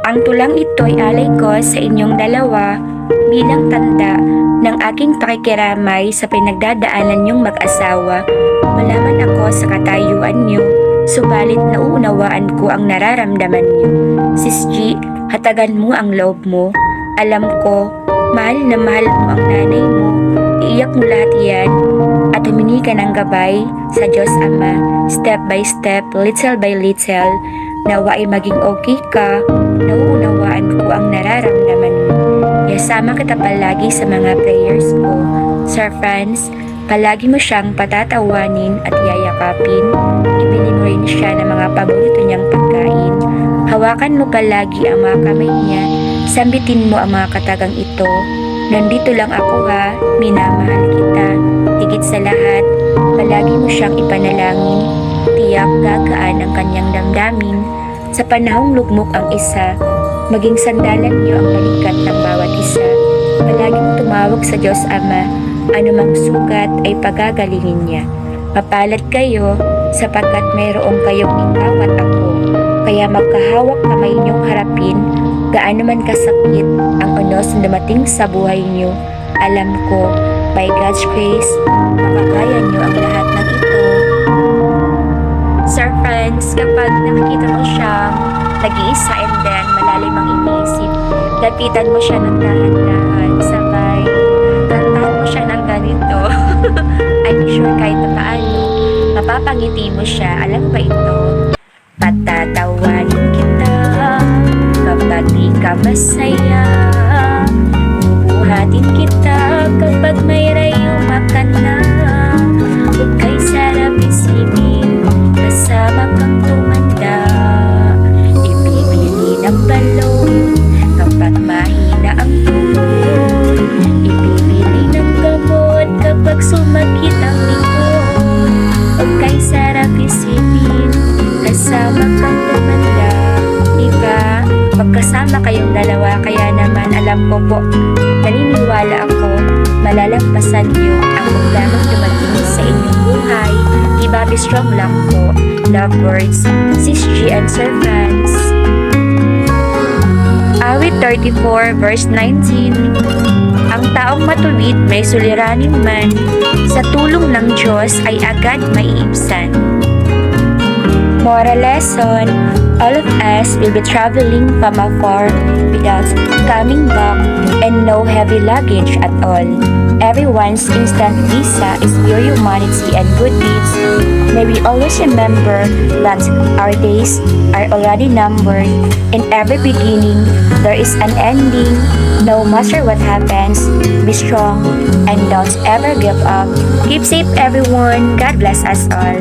Ang tulang ito'y alay ko sa inyong dalawa bilang tanda ng aking pakikiramay sa pinagdadaanan niyong mag-asawa. Malaman ako sa katayuan niyo, subalit nauunawaan ko ang nararamdaman niyo. Sis G, hatagan mo ang loob mo. Alam ko, mahal na mahal mo ang nanay mo. Iiyak mo lahat yan at humingi ka ng gabay sa Diyos Ama, step by step, little by little. Nawa ay maging okay ka, nauunawaan ko ang nararamdaman mo. Yasama kita palagi sa mga prayers ko. Sir Franz, palagi mo siyang patatawanin at yayakapin. Ibili mo rin siya ng mga paborito niyang pagkain. Hawakan mo palagi ang mga kamay niya. Sambitin mo ang mga katagang ito. Nandito lang ako ha, minamahal kita. Higit sa lahat, palagi mo siyang ipanalangin. Tiyak gagaan ang kanyang damdamin. Sa panahong lugmok ang isa, maging sandalan niyo ang balikat ng bawat isa. Palaging tumawag sa Diyos Ama, anumang sugat ay pagagalingin niya. Mapalad kayo sapagkat mayroong kayong ikaw at ako. Kaya magkahawak kamay niyong harapin, gaano man kasakit ang unos na dumating sa buhay niyo. Alam ko, by God's grace, makakaya niyo ang lahat ng ito. Sir Franz, kapag nakikita mo siyang nag-iisa and then malalim ang iniisip, lapitan mo siya ng dahan-dahan, sabay, kantahan mo siya ng ganito. I'm sure kahit na paano, mapapangiti mo siya. Alam ba ito? Patatawanin kita kapag di ka masaya. Bubuhatin kita kapag may rayuma ka na. Huwag kay sarap isipin, kasama kang tumanda. Ibibili ng balon kapag mahina ang tuhod. Ibibili ng gamot kapag sumakit ang likod. Huwag kay sarap isipin, kasama kang tumanda. Diba? Magkasama kayong dalawa, kaya naman alam ko po, naniniwala ako, malalampasan niyo ang problemang dumating sa inyong buhay. Diba? Be strong lang po. Love words, Sis G and Sir Franz. Awit 34 verse 19. Ang taong matuwid may suliranin man, sa tulong ng Diyos ay agad maiibsan. Moral lesson, all of us will be traveling from afar without coming back and no heavy luggage at all. Everyone's instant visa is pure humanity and good deeds. May we always remember that our days are already numbered. In every beginning, there is an ending. No matter what happens, be strong and don't ever give up. Keep safe everyone. God bless us all.